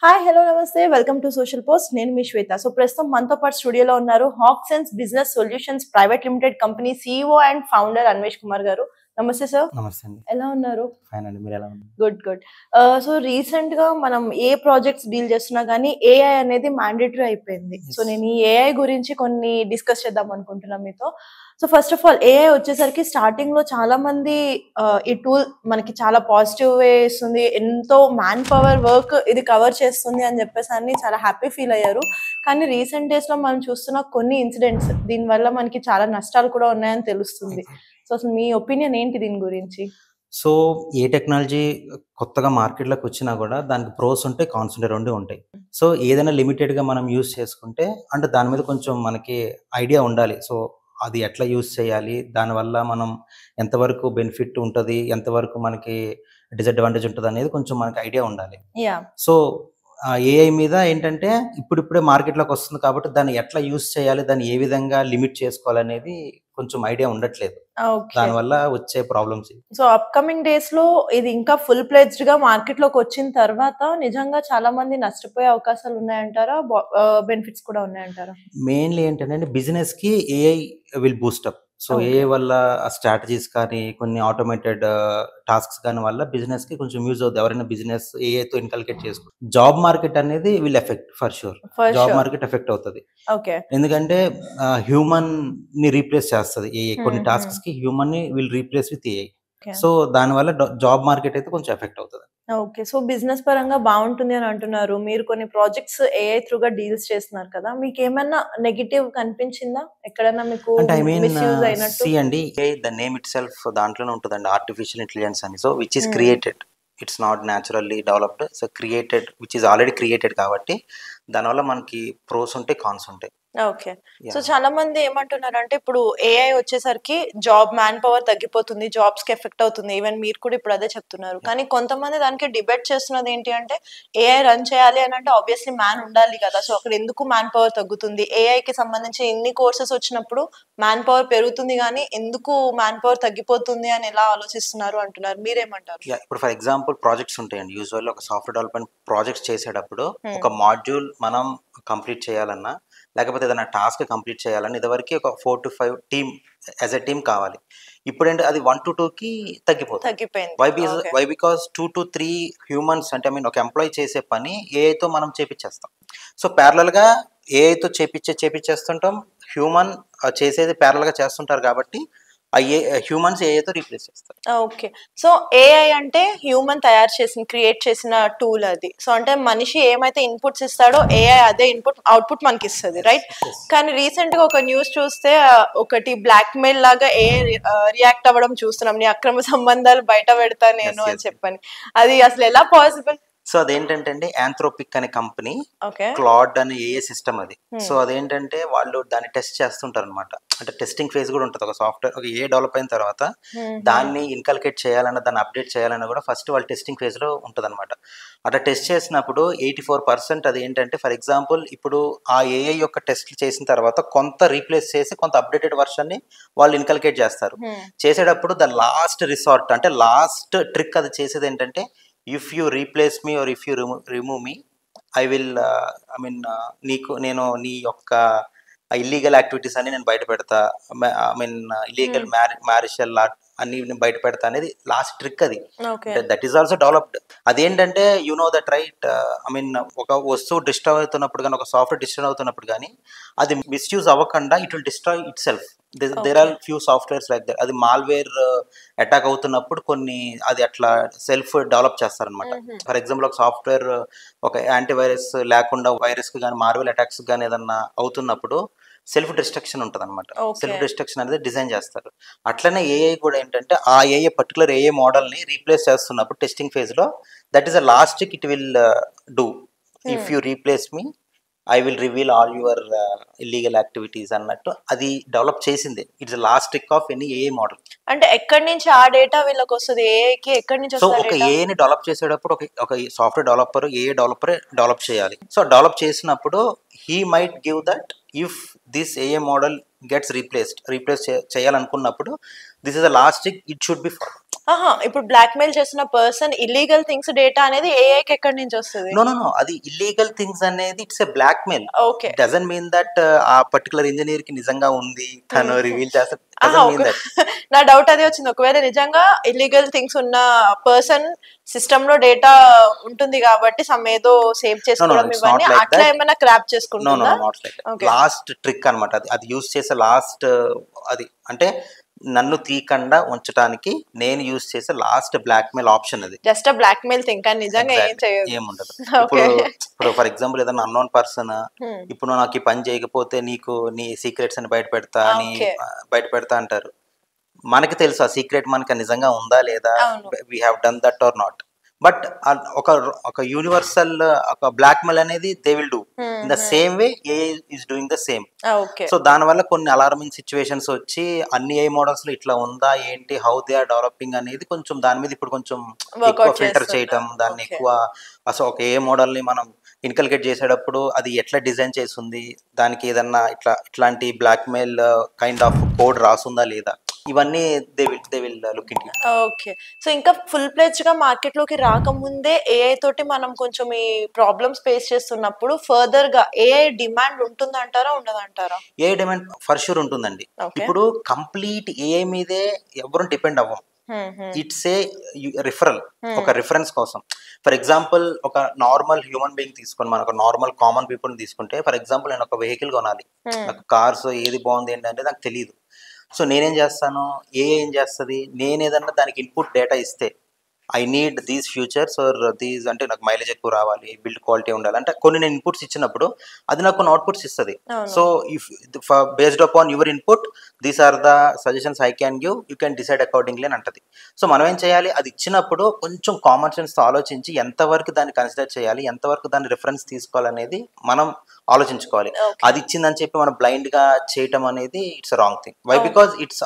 Hi hello నమస్తే welcome to social post. నేను మీ శ్వేత. సో ప్రస్తుతం మనతో పాటు స్టూడియోలో ఉన్నారు Hacksense business solutions private limited company CEO and founder Anvesh Kumar garu. నమస్తే సార్. నమస్తే అండి. ఎలా ఉన్నారు? ఫైన్ అండి. మీరు ఎలా ఉన్నారు? గుడ్. సో రీసెంట్ గా మనం ఏ ప్రాజెక్ట్స్ డీల్ చేస్తున్నా కానీ ఏఐ అనేది మ్యాండేటరీ అయిపోయింది. సో నేను ఈ ఏఐ గురించి కొన్ని డిస్కస్ చేద్దాం అనుకుంటున్నాను మీతో. So first of all AI వచ్చేసరికి స్టార్టింగ్ లో చాలా మంది ఈ టూల్ మనకి చాలా పాజిటివ్ వే ఇస్తుంది, ఎంతో మ్యాన్ పవర్ వర్క్ ఇది కవర్ చేస్తుంది అని చెప్పేసి అని చాలా హ్యాపీ ఫీల్ అయ్యారు. కానీ రీసెంట్ డేస్ లో మనం చూస్తున్న కొన్ని ఇన్సిడెంట్స్ దీని వల్ల మనకి చాలా నష్టాలు కూడా ఉన్నాయని తెలుస్తుంది. సో అసలు మీ ఒపీనియన్ ఏంటి దీని గురించి? సో ఏ టెక్నాలజీ కొత్తగా మార్కెట్లోకి వచ్చినా కూడా దానికి ప్రోస్ ఉంటాయి, కాన్స్ ఉంటాయి, రెండు ఉంటాయి. సో ఏదైనా లిమిటెడ్గా మనం యూస్ చేసుకుంటే అంటే దాని మీద కొంచెం మనకి ఐడియా ఉండాలి. సో అది ఎట్లా యూస్ చేయాలి, దానివల్ల మనం ఎంతవరకు బెనిఫిట్ ఉంటుంది, ఎంతవరకు మనకి డిసడ్వాంటేజ్ ఉంటుంది అనేది కొంచెం మనకి ఐడియా ఉండాలి. సో ఏఐ మీద ఏంటంటే ఇప్పుడిప్పుడే మార్కెట్లోకి వస్తుంది కాబట్టి దాన్ని ఎట్లా యూస్ చేయాలి, దాన్ని ఏ విధంగా లిమిట్ చేసుకోవాలనేది కొంచెం ఐడియా ఉండట్లేదు. దానివల్ల వచ్చే ప్రాబ్లమ్స్. సో అప్కమింగ్ డేస్ లో ఇది ఇంకా ఫుల్ ప్లేజ్డ్ గా మార్కెట్ లోకి వచ్చిన తర్వాత నిజంగా చాలా మంది నష్టపోయే అవకాశాలు ఉన్నాయంటారా, బెనిఫిట్స్ కూడా ఉన్నాయంటారా? మెయిన్లీ ఏంటంటే బిజినెస్ కి AI will Boost up. So AI వల్ల స్ట్రాటజీస్ కానీ కొన్ని ఆటోమేటెడ్ టాస్క్స్ కానీ వల్ల బిజినెస్ కి కొంచెం యూజ్ అవుతుంది. ఎవరైనా బిజినెస్ ఏఐతో ఇన్కల్కేట్ చేసుకుంటారు. జాబ్ మార్కెట్ అనేది will effect for sure. Job market effect అవుతుంది. ఎందుకంటే హ్యూమన్ ని రీప్లేస్ చేస్తుంది ఏఐ. కొన్ని టాస్క్స్ కి హ్యూమన్ ని will replace with AI. So దానివల్ల జాబ్ మార్కెట్ అయితే కొంచెం ఎఫెక్ట్ అవుతుంది. ఓకే. సో బిజినెస్ పరంగా బాగుంటుంది అని అంటున్నారు. మీరు కొన్ని ప్రాజెక్ట్స్ ఏఐ త్రూగా డీల్స్ చేస్తున్నారు కదా, మీకు ఏమైనా నెగటివ్ కనిపించిందా ఎక్కడైనా మీకు మిస్యూజ్ అయినట్టు? అండి ద నేమ్ ఇట్ సెల్ఫ్ దాంట్లోనే ఉంటుందండి, ఆర్టిఫిషియల్ ఇంటెలిజెన్స్ అని. So which is created, it's not naturally developed. So created which is already created కాబట్టి దానివల్ల మనకి ప్రోస్ ఉంటాయి, కాన్స్ ఉంటాయి. ఓకే. సో చాలా మంది ఏమంటున్నారంటే ఇప్పుడు ఏఐ వచ్చేసరికి మ్యాన్ పవర్ తగ్గిపోతుంది, జాబ్స్ కి ఎఫెక్ట్ అవుతుంది. ఈవెన్ మీరు కూడా ఇప్పుడు అదే చెప్తున్నారు. కానీ కొంతమంది దానికి డిబేట్ చేస్తున్నది ఏంటి అంటే ఏఐ రన్ చేయాలి అని అంటే ఆబ్వియస్లీ మ్యాన్ ఉండాలి కదా, సో అక్కడ ఎందుకు మ్యాన్ పవర్ తగ్గుతుంది? ఏఐ కి సంబంధించి ఇన్ని కోర్సెస్ వచ్చినప్పుడు మ్యాన్ పవర్ పెరుగుతుంది కానీ ఎందుకు మ్యాన్ పవర్ తగ్గిపోతుంది అని ఎలా ఆలోచిస్తున్నారు అంటున్నారు. మీరేమంటారు? ఇప్పుడు ఫర్ ఎగ్జాంపుల్ ప్రాజెక్ట్స్ ఉంటాయండి. యూజువల్లీ ఒక సాఫ్ట్వేర్ డెవలప్మెంట్ ప్రాజెక్ట్స్ చేసేటప్పుడు ఒక మాడ్యూల్ మనం కంప్లీట్ చేయాలన్నా లేకపోతే ఏదైనా టాస్క్ కంప్లీట్ చేయాలని ఇదివరకు ఒక 4 to 5 team as a team కావాలి. ఇప్పుడంటే అది 1 to 2కి తగ్గిపోయింది. వై బికాస్ 2 to 3 హ్యూమన్స్ అంటే ఒక ఎంప్లాయీ చేసే పని ఏఐతో మనం చేపించేస్తాం. సో ప్యారలల్గా ఏఐతో చేపించేస్తుంటాం, హ్యూమన్ చేసేది ప్యారలల్గా చేస్తుంటారు కాబట్టి హ్యూమన్స్ ఏఐతో రీప్లేస్ చేస్తారు. ఓకే. సో ఏఐ అంటే హ్యూమన్ క్రియేట్ చేసిన టూల్ అది. సో అంటే మనిషి ఏమైతే ఇన్పుట్స్ ఇస్తాడో ఏఐ అదే అవుట్పుట్ మనకి ఇస్తుంది, రైట్? కానీ రీసెంట్ గా ఒక న్యూస్ చూస్తే ఒకటి బ్లాక్ మెయిల్ లాగా ఏఐ రియాక్ట్ అవ్వడం చూస్తున్నాం, నీ అక్రమ సంబంధాలు బయట పెడతా నేను అని చెప్పని. అది అసలు ఎలా పాసిబుల్? సో అదేంటంటే అండి, యాంథ్రోపిక్ అనే కంపెనీ క్లాడ్ అనే ఏఏ సిస్టమ్ అది. సో అదేంటంటే వాళ్ళు దాన్ని టెస్ట్ చేస్తుంటారు అనమాట. అంటే టెస్టింగ్ ఫేజ్ కూడా ఉంటుంది. ఒక సాఫ్ట్వేర్ ఒక ఏ డెవలప్ అయిన తర్వాత దాన్ని ఇన్కల్కేట్ చేయాలన్నా దాన్ని అప్డేట్ చేయాలన్నా కూడా ఫస్ట్ వాళ్ళు టెస్టింగ్ ఫేజ్ లో ఉంటుంది అనమాట. అట్లా టెస్ట్ చేసినప్పుడు 84% అది ఏంటంటే, ఫర్ ఎగ్జాంపుల్ ఇప్పుడు ఆ ఏఐ యొక్క టెస్ట్ చేసిన తర్వాత కొంత రీప్లేస్ చేసి కొంత అప్డేటెడ్ వర్షన్ ని వాళ్ళు ఇన్కల్కేట్ చేస్తారు. చేసేటప్పుడు ద లాస్ట్ రిసార్ట్ అంటే లాస్ట్ ట్రిక్ అది చేసేది ఏంటంటే, if you replace me or if you remove me, I will నేను నీ యొక్క ఇల్లీగల్ యాక్టివిటీస్ అన్ని నేను బయట పెడతా, ఇల్లీగల్ మ్యారిషల్ అన్ని నేను బయట పెడతా అనేది లాస్ట్ ట్రిక్ అది. That is also developed. అదేంటంటే యు నో దట్ రైట్, ఒక వస్తువు డిస్ట్రాయ్ అవుతున్నప్పుడు కానీ ఒక సాఫ్ట్వేర్ డిస్ట్రాయ్ అవుతున్నప్పుడు కానీ అది మిస్యూజ్ అవ్వకుండా it will destroy itself. There are few softwares like that. అది మాల్వేర్ అటాక్ అవుతున్నప్పుడు కొన్ని అది అట్లా సెల్ఫ్ డెవలప్ చేస్తారనమాట. ఫర్ ఎగ్జాంపుల్ ఒక సాఫ్ట్వేర్ ఒక యాంటీవైరస్ లేకుండా వైరస్ కి కానీ మాల్వేర్ అటాక్స్ కానీ ఏదన్నా అవుతున్నప్పుడు సెల్ఫ్ డిస్ట్రక్షన్ ఉంటుంది అనమాట. సెల్ఫ్ డిస్ట్రక్షన్ అనేది డిజైన్ చేస్తారు. అట్లనే ఏఐ కూడా ఏంటంటే ఆ ఏఐ పర్టికులర్ ఏఐ మోడల్ ని రీప్లేస్ చేస్తున్నప్పుడు టెస్టింగ్ ఫేజ్ లో that is a lost it will do. If you replace me I will reveal all your illegal activities అన్నట్టు అది డెవలప్ చేసింది. It's last trick of any AI model. అంటే ఎక్కడి నుంచి ఆ డేటా వీళ్ళకి వస్తుంది, ఏఐకి ఎక్కడి నుంచి? సో ఒక ఏఐని డెవలప్ చేసేటప్పుడు ఒక సాఫ్ట్వేర్ డెవలపర్ ఏఐ డెవలపరే డెవలప్ చేయాలి. సో డెవలప్ చేసినప్పుడు he might give that if this AI model gets replace చేయాలనుకున్నప్పుడు this is the last trick, it should be follow. ఇప్పుడు బ్లాక్ మెయిల్ చేస్తున్న పర్సన్ ఇల్లీగల్ థింగ్స్ డేటా అనేది ఏఐకి ఎక్కడి నుంచి వస్తుంది? నో అది ఇల్లీగల్ థింగ్స్ అనేది it's a blackmail. Okay. Doesn't mean that ఆ పర్టికులర్ ఇంజనీర్ కి నిజంగా ఉంది తను రివీల్ చేస్తా. నా డౌట్ అదే వచ్చింది. ఒకవేళ నిజంగా ఇల్లీగల్ థింగ్స్ ఉన్న పర్సన్ సిస్టమ్ లో డేటా ఉంటుంది కాబట్టి సమ్ ఏదో సేవ్ చేసుకోవడం ఇవన్నీ అట్లా ఏమైనా క్రాప్ చేసుకుంటుందా? లాస్ట్ ట్రిక్ అన్నమాట అది యూజ్ చేసే లాస్ట్ అది అంటే నన్ను తీయకుండా ఉంచడానికి నేను యూజ్ చేసే లాస్ట్ బ్లాక్ మెయిల్ ఆప్షన్ అది. జస్ట్ బ్లాక్ మెయిల్ థింగ్ కానీ నిజంగా ఏముండదు. ఇప్పుడు ఫర్ ఎగ్జాంపుల్ ఏదైనా అన్నోన్ పర్సన్ ఇప్పుడు నాకు ఈ పని చేయకపోతే నీకు నీ సీక్రెట్స్ అని బయట పెడతా అంటారు. మనకి తెలుసు ఆ సీక్రెట్ మనకి నిజంగా ఉందా లేదా, we have done that or not. But ఒక యూనివర్సల్ ఒక బ్లాక్ మెయిల్ అనేది they will do in the same way AI is doing the same. So దానివల్ల కొన్ని అలార్మింగ్ సిచ్యువేషన్స్ వచ్చి అన్ని ఏఐ మోడల్స్ లో ఇట్లా ఉందా ఏంటి, హౌ దే ఆర్ డెవలపింగ్ అనేది కొంచెం దాని మీద ఇప్పుడు కొంచెం ఎక్కువ ఫిల్టర్ చేయటం, దాన్ని ఎక్కువ అసలు ఒక ఏఐ మోడల్ ని మనం ఇన్కల్కేట్ చేసేటప్పుడు అది ఎట్లా డిజైన్ చేసింది, దానికి ఏదన్నా ఇట్లాంటి blackmail kind of code రాసుందా లేదా, ఇవన్నీ they will look into. Okay. So ఇంకా ఫుల్ ప్లెడ్జ్ గా మార్కెట్ లోకి రాకముందే ఏఐ తోటి మనం కొంచెం ఈ ప్రాబ్లమ్స్ ఫేస్ చేస్తున్నప్పుడు ఫర్దర్ గా ఏఐ డిమాండ్ ఉంటుందంటారా ఉండదంటారా? ఏఐ డిమాండ్ ఫర్ షూర్ ఉంటుందండి. ఇప్పుడు కంప్లీట్ ఏఐ మీదే ఎవరు డిపెండ్ అవ్వం. ఇట్స్ ఏ రిఫరల్, ఒక రిఫరెన్స్ కోసం. ఫర్ ఎగ్జాంపుల్ ఒక నార్మల్ హ్యూమన్ బీయింగ్ తీసుకొని మనం ఒక నార్మల్ కామన్ పీపుల్ తీసుకుంటే, ఫర్ ఎగ్జాంపుల్ నేను ఒక వెహికల్ కొనాలి, నాకు కార్స్ ఏది బాగుంది ఏంటంటే నాకు తెలియదు. సో నేనేం చేస్తాను, ఏం చేస్తుంది, నేను ఏదన్నా దానికి ఇన్పుట్ డేటా ఇస్తే I need these futures or these అంటే నాకు మైలేజ్ ఎక్కువ రావాలి, బిల్డ్ క్వాలిటీ ఉండాలి అంటే కొన్ని నేను ఇన్పుట్స్ ఇచ్చినప్పుడు అది నాకు కొన్ని అవుట్పుట్స్ ఇస్తుంది. So if based upon your input these are the suggestions I can give, you can decide accordingly అని అంటది. సో మనం ఏం చేయాలి, అది ఇచ్చినప్పుడు కొంచెం కామన్ సెన్స్తో ఆలోచించి ఎంతవరకు దాన్ని కన్సిడర్ చేయాలి, ఎంతవరకు దాన్ని రిఫరెన్స్ తీసుకోవాలనేది మనం ఆలోచించుకోవాలి. అది ఇచ్చిందని చెప్పి మనం బ్లైండ్ గా చేయటం అనేది it's wrong thing. Why because it's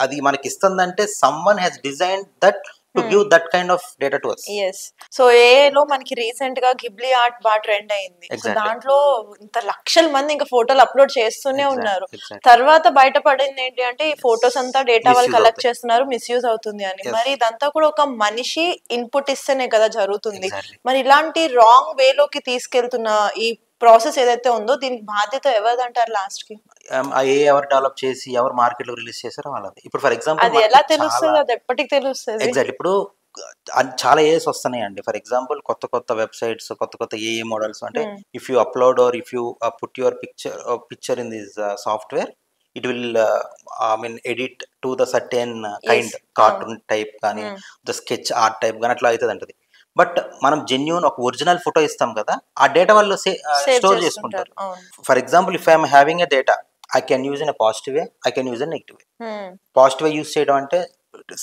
అది మనకి ఇస్తుందంటే someone has designed that to give that kind of data to us. Yes. So AI లో మనకి రీసెంట్ గా గిబ్లీ ఆర్ట్ బాగా ట్రెండ్ అయింది. సో దాంట్లో ఇంత లక్షల మంది ఇంకా ఫోటోలు అప్లోడ్ చేస్తూనే ఉన్నారు. తర్వాత బయటపడింది ఏంటి అంటే ఈ ఫోటోస్ అంతా డేటా వాళ్ళు కలెక్ట్ చేస్తున్నారు, మిస్యూజ్ అవుతుంది అని. మరి ఇదంతా కూడా ఒక మనిషి ఇన్పుట్ ఇస్తేనే కదా జరుగుతుంది. మరి ఇలాంటి రాంగ్ వేలోకి తీసుకెళ్తున్న ఈ ప్రాసెస్ ఏదైతే ఉందో దీనికి బాధ్యత ఎవరిదంటారు లాస్ట్ కి? ఎవరు డెవలప్ చేసి ఎవరు మార్కెట్ లో రిలీజ్ చేశారో వాళ్ళది. ఇప్పుడు ఫర్ ఎగ్జాంపుల్ అది ఎలా తెలుస్తుంది, అది ఎప్పటికి తెలుస్తుంది? ఎగ్జాక్ట్ ఇప్పుడు చాలా ఏఎస్ వస్తున్నాయండి. ఫర్ ఎగ్జాంపుల్ కొత్త వెబ్సైట్స్, కొత్త ఏఏ మోడల్స్ అంటే if you upload or if you put your picture in this software it will edit to the certain kind cartoon type కానీ ద స్కెచ్ ఆర్ట్ టైప్ కానీ అట్లా అవుతుంది అంటది. బట్ మనం జెన్యూన్ ఒక ఒరిజినల్ ఫోటో ఇస్తాం కదా, ఆ డేటా వాళ్ళు స్టోర్ చేసుకుంటారు. For example if I'm having a data I can use in a positive way, I can use in negative way. Positive way use చేయడం అంటే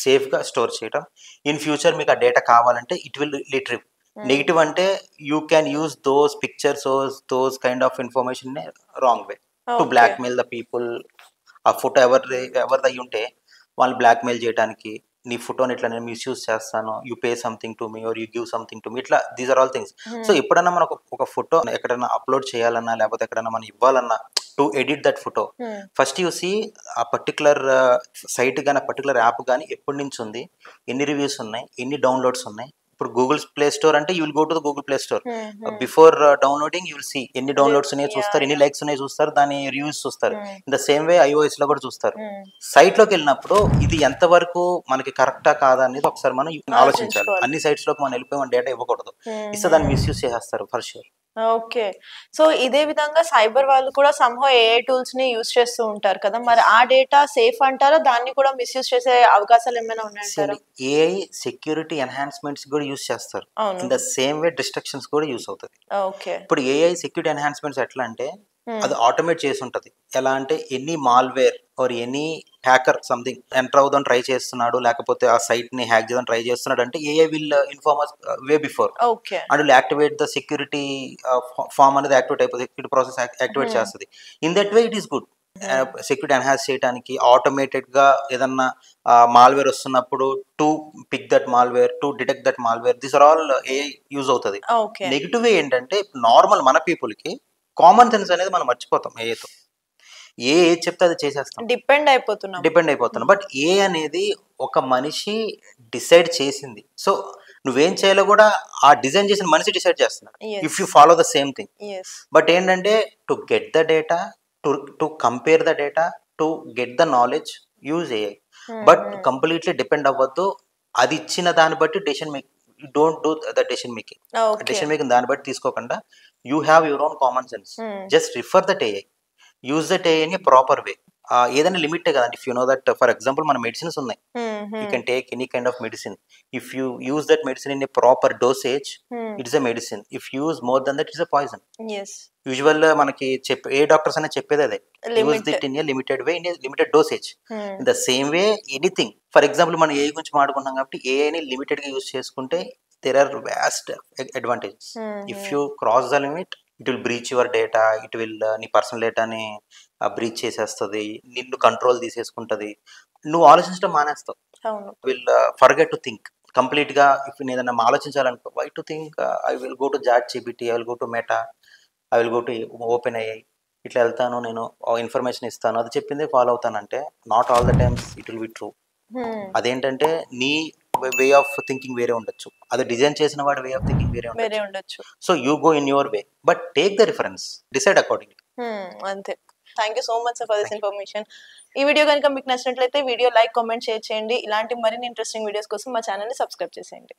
సేఫ్ గా స్టోర్ చేయడం, ఇన్ ఫ్యూచర్ మీకు ఆ డేటా కావాలంటే ఇట్ విల్ రిట్రీవ్. నెగిటివ్ అంటే you can use those pictures those kind of information wrong way to blackmail the people. ఆ photo ఎవరిదై ఉంటే వాళ్ళు బ్లాక్ మెయిల్ చేయడానికి, నీ ఫోటోని ఇట్లా నేను మిస్యూజ్ చేస్తాను, you pay something to me or you give something to me, ఇట్లా these are all things. So ఎప్పుడైనా మనం ఒక ఫోటో ఎక్కడైనా అప్లోడ్ చేయాలన్నా లేకపోతే ఎక్కడైనా మనం ఇవ్వాలన్నా to edit that photo first you see ఆ పర్టికులర్ సైట్ కానీ ఆ పర్టికులర్ యాప్ కానీ ఎప్పటి నుంచి ఉంది, ఎన్ని రివ్యూస్ ఉన్నాయి, ఎన్ని డౌన్లోడ్స్ ఉన్నాయి. ఇప్పుడు గూగుల్ ప్లే స్టోర్ అంటే you will go to the Google play store before downloading you will see ఎన్ని డౌన్లోడ్స్ ఉన్నాయి చూస్తారు, ఎన్ని లైక్స్ ఉన్నాయి చూస్తారు, దాని రివ్యూస్ చూస్తారు. In the same way iOS లో కూడా చూస్తారు. సైట్ లోకి వెళ్ళినప్పుడు ఇది ఎంతవరకు మనకి కరెక్టా కాదా అనేది ఒకసారి మనం ఆలోచించాలి. అన్ని సైట్స్ లోకి మనం వెళ్ళిపోయి మన డేటా ఇవ్వకూడదు, ఇస్తే దాన్ని మిస్యూజ్ చేసేస్తారు ఫర్ షూర్. ఓకే. సో ఇదే విధంగా సైబర్ వాళ్ళు కూడా సమ్హౌ ఏఐ టూల్స్ ని యూజ్ చేస్తూ ఉంటారు కదా, మరి ఆ డేటా సేఫ్ అంటారా, దాన్ని కూడా మిస్యూజ్ చేసే అవకాశాలు ఏమైనా ఉన్నాయంటారా? ఏఐ సెక్యూరిటీ ఎన్హాన్స్మెంట్స్ కూడా యూజ్ చేస్తారు, in the same way destructions కూడా యూజ్ అవుతుంది. ఇప్పుడు ఏఐ సెక్యూరిటీ ఎన్హాన్స్మెంట్స్ ఎట్లా అంటే అది ఆటోమేట్ చేసి ఉంటుంది. ఎలా అంటే any malware or any hacker something enter అవుదాం ట్రై చేస్తున్నాడు, లేకపోతే ఆ సైట్ ని హ్యాక్ చేద్దాం ట్రై చేస్తున్నాడు అంటే AI will inform us way before and will activate the security form అనేది యాక్టివేట్ అయిపోతుంది, సెక్యూరిటీ ప్రాసెస్ యాక్టివేట్ చేస్తుంది. In that way it is good. Security enhance చేయడానికి ఆటోమేటెడ్ గా ఏదన్నా మాల్వేర్ వస్తున్నప్పుడు to pick that malware, to detect that malware, this are all AI use అవుతుంది. Negative way ఏంటంటే normal మన పీపుల్ కి కామన్ సెన్స్ అనేది మనం మర్చిపోతాం ఏఐతో. ఏది చెప్తే అది చేసేస్తాం, డిపెండ్ అయిపోతున్నాం. బట్ ఏ అనేది ఒక మనిషి డిసైడ్ చేసింది. సో నువ్వేం చేయాలో కూడా ఆ డిజైన్ చేసిన మనిషి డిసైడ్ చేస్తున్నాడు, if you follow the same thing. But ఏంటంటే to get the data, to compare the data, to get the knowledge, use AI. But completely depend అవ్వద్దు. అది ఇచ్చిన దాన్ని బట్టి decision make, you don't do the decision making. Decision making దాన్ని బట్టి తీసుకోకుండా you have your own common sense. Just refer that AI, use that AI in a proper way. ఏదైనా లిమిటే కదండి. If you know that for example మన medicines ఉన్నాయి, you can take any kind of medicine. If you use that medicine in a proper dosage, it's a medicine. If use more than that, it's a poison. Usual మనకి ఏ doctors అనేది చెప్పేది అదే, use it in a limited way, in a limited dosage. In the same way anything. For example మనం AI గురించి మాట్లాడుకున్నాం కాబట్టి ఏఐని limited గా యూజ్ చేసుకుంటే there are vast advantages. If you cross the limit, it will breach your data, it will నీ personal డేటాని breach చేసేస్తుంది, నిన్ను కంట్రోల్ తీసేసుకుంటుంది, నువ్వు ఆలోచించడం మానేస్తావు. Will forget to think complete గా. ఇఫ్ నేను ఏదైనా ఆలోచించాలనుకో, why to think, I will go to ChatGPT, I will go to Meta, I will go to open AI, ఇట్లా వెళ్తాను, నేను ఇన్ఫర్మేషన్ ఇస్తాను, అది చెప్పిందే ఫాలో అవుతానంటే not all the times it will be true. అదేంటంటే నీ వే ఆఫ్ థింకింగ్ వేరే ఉండొచ్చు, అది డిజైన్ చేసిన వాడి వే ఆఫ్ థింకింగ్ వేరే ఉండొచ్చు. So you go in your way, but take the reference, decide accordingly. అంతే. Thank you so much for this information. ఈ వీడియో కనుక మీకు నచ్చినట్లయితే వీడియో లైక్, కామెంట్, షేర్ చేయండి. ఇలాంటి మరిన్ని ఇంట్రెస్టింగ్ వీడియోస్ కోసం మా ఛానల్ని సబ్స్క్రైబ్ చేసేయండి.